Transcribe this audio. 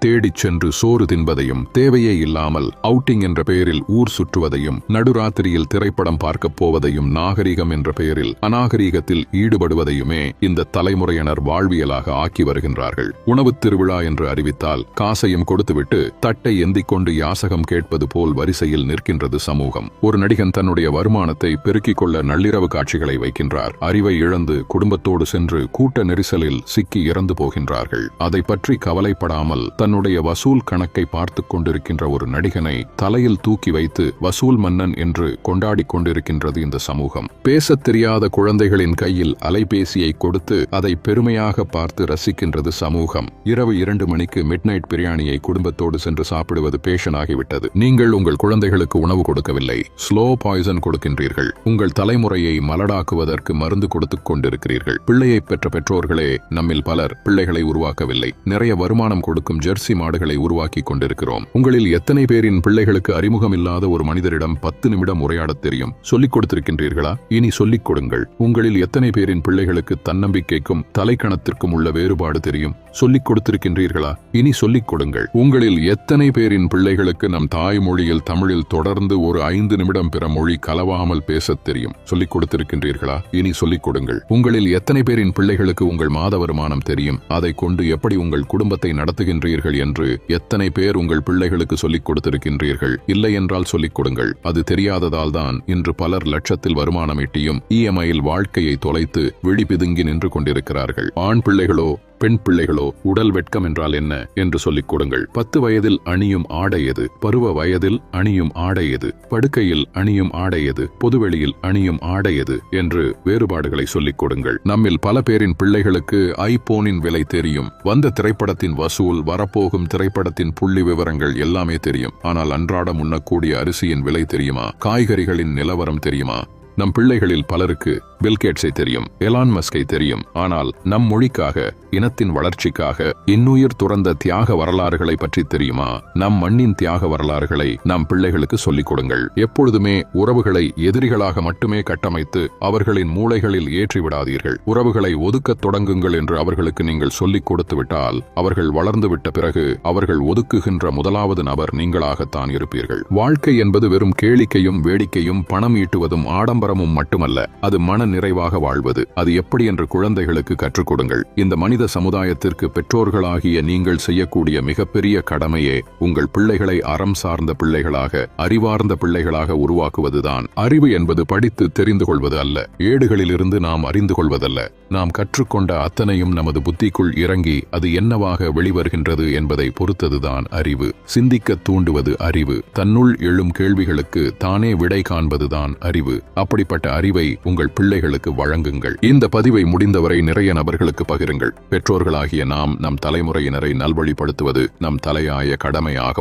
தேடிச் சென்று சோறு தின்பதையும், தேவையே இல்லாமல் அவுட்டிங் என்ற பெயரில் ஊர் சுற்றுவதையும், நடுராத்திரியில் திரைப்படம் பார்க்கப் போவதையும், நாகரிகம் என்ற பெயரில் அநாகரிகத்தில் ஈடுபடுவதையுமே இந்த தலைமுறையினர் வாழ்வியலாக ஆக்கி வருகின்றார்கள். உணவுத் திருவிழா என்று அறிவித்தால் காசையும் கொடுத்துவிட்டு தட்டை எந்திக் கொண்டு யாசகம் கேட்பது போல் வரிசையில் நிற்கின்றது சமூகம். ஒரு நடிகன் தன்னுடைய வருமானத்தை பெருக்கிக் கொள்ள நள்ளிரவு காட்சிகளை வைக்கின்றார். அறிவை இழந்து குடும்பத்தோடு சென்று கூட்ட நெரிசலில் சிக்கி இறந்து போகின்றார்கள். அதை பற்றி கவலைப்படாமல் தன்னுடைய வசூல் கணக்கை பார்த்துக் கொண்டிருக்கின்ற ஒரு நடிகனை தலையில் தூக்கி வைத்து வசூல் மன்னன் என்று கொண்டாடி கொண்டிருக்கின்றது இந்த சமூகம். பேசத் தெரியாத குழந்தைகளின் கையில் அலைபேசியை கொடுத்து அதை பெருமையாக பார்த்து ரசிக்கின்றது சமூகம். இரவு 2 மணிக்கு மிட்நைட் பிரியாணியை குடும்பத்தோடு சென்று சாப்பிடுவது பேஷன் ஆகிவிட்டது. நீங்கள் உங்கள் குழந்தைகளுக்கு உணவு கொடுக்கவில்லை, ஸ்லோ பாய்சன் கொடுக்கின்றீர்கள். உங்கள் தலைமுறையை மலடாக்குவதற்கு மருந்து கொடுத்துக் கொண்டிருக்கிறீர்கள். பிள்ளையை பெற்ற பெற்றோர்களே நம்மில் பலர் பிள்ளைகளை உருவாக்கவில்லை. நிறைய வருமானம் கொடுக்கும் ஜெர்சி மாடுகளை உருவாக்கி கொண்டிருக்கிறோம். உங்களில் எத்தனை பேரின் பிள்ளைகளுக்கு அறிமுகம் இல்லாத ஒரு மனிதரிடம் 10 நிமிடம் உரையாடத் தெரியும்? சொல்லிக் கொடுத்திருக்கின்றீர்களா? இனி சொல்லிக் கொடுங்கள். உங்களில் எத்தனை பேரின் பிள்ளைகளுக்கு தன்னம்பிக்கைக்கும் தலைக்கணத்திற்கும் உள்ள வேறுபாடு தெரியும்? சொல்லிக் கொடுத்திருக்கின்றீர்களா? இனி சொல்லிக் கொடுங்கள். உங்களில் எத்தனை பேரின் பிள்ளைகளுக்கு நம் தாய்மொழியில் தமிழில் தொடர்ந்து ஒரு 5 நிமிடம் பிற மொழி கலவாமல் பேசத் தெரியும்? சொல்லிக் கொடுத்திருக்கின்றீர்களா? இனி சொல்லிக் கொடுங்கள். உங்களில் எத்தனை பேரின் பிள்ளைகளுக்கு உங்கள் மாத வருமானம் தெரியும்? அதை கொண்டு எப்படி உங்கள் குடும்பத்தை நடத்துகின்றீர்கள் என்று எத்தனை பேர் உங்கள் பிள்ளைகளுக்கு சொல்லிக் கொடுத்திருக்கின்றீர்கள்? இல்லை என்றால் சொல்லிக் கொடுங்கள். அது தெரியாததால் தான் இன்று பலர் லட்சத்தில் வருமானம் ஈட்டியும் இஎம்ஐயில் வாழ்க்கையை தொலைத்து விழி பிதுங்கி நின்று கொண்டிருக்கிறார்கள். ஆண் பிள்ளைகளோ பெண் பிள்ளைகளோ உடல் வெட்கம் என்றால் என்ன என்று சொல்லிக் கொடுங்கள். 10 வயதில் அணியும் ஆடை எது? பருவ வயதில் அணியும் ஆடை எது? படுக்கையில் அணியும் ஆடை எது? பொதுவெளியில் அணியும் ஆடை எது என்று வேறுபாடுகளை சொல்லிக் கொடுங்கள். நம்மில் பல பேரின் பிள்ளைகளுக்கு ஐபோனின் விலை தெரியும். வந்த திரைப்படத்தின் வசூல், வரப்போகும் திரைப்படத்தின் புள்ளி விவரங்கள் எல்லாமே தெரியும். ஆனால் அன்றாடம் உண்ணக்கூடிய அரிசியின் விலை தெரியுமா? காய்கறிகளின் நிலவரம் தெரியுமா? நம் பிள்ளைகளில் பலருக்கு பில்கேட்ஸை தெரியும், எலான் மஸ்கை தெரியும். ஆனால் நம் மொழிக்காக, இனத்தின் வளர்ச்சிக்காக இன்னுயிர் துறந்த தியாக வரலாறுகளை பற்றி தெரியுமா? நம் மண்ணின் தியாக வரலாறுகளை நம் பிள்ளைகளுக்கு சொல்லிக் கொடுங்கள். எப்பொழுதுமே உறவுகளை எதிரிகளாக மட்டுமே கட்டமைத்து அவர்களின் மூளைகளில் ஏற்றிவிடாதீர்கள். உறவுகளை ஒதுக்கத் தொடங்குங்கள் என்று அவர்களுக்கு நீங்கள் சொல்லிக் கொடுத்து விட்டால் அவர்கள் வளர்ந்து விட்ட பிறகு அவர்கள் ஒதுக்குகின்ற முதலாவது நபர் நீங்களாகத்தான் இருப்பீர்கள். வாழ்க்கை என்பது வெறும் கேளிக்கையும் வேடிக்கையும் பணம் ஈட்டுவதும் ஆடம்பரமும் மட்டுமல்ல. அது மன நிறைவாக வாழ்வது. அது எப்படி என்று குழந்தைகளுக்கு கற்றுக் கொடுங்கள். இந்த மனித சமுதாயத்திற்கு பெற்றோர்களாகிய நீங்கள் செய்யக்கூடிய மிகப்பெரிய கடமையே உங்கள் பிள்ளைகளை அறம் சார்ந்த பிள்ளைகளாக, அறிவார்ந்த பிள்ளைகளாக உருவாக்குவதுதான். அறிவு என்பது படித்து தெரிந்து கொள்வது அல்ல, ஏடுகளிலிருந்து நாம் அறிந்து கொள்வதல்ல. நாம் கற்றுக்கொண்ட அத்தனையும் நமது புத்திக்குள் இறங்கி அது என்னவாக வெளிவருகின்றது என்பதை பொறுத்ததுதான் அறிவு. சிந்திக்க தூண்டுவது அறிவு. தன்னுள் எழும் கேள்விகளுக்கு தானே விடை காண்பதுதான் அறிவு. அப்படிப்பட்ட அறிவை உங்கள் பிள்ளைகளுக்கு வழங்குங்கள். இந்த பதிவை முடிந்தவரை நிறைய நபர்களுக்கு பகிருங்கள். பெற்றோர்களாகிய நாம் நம் தலைமுறையினரை நல்வழிப்படுத்துவது நம் தலையாய கடமையாகும்.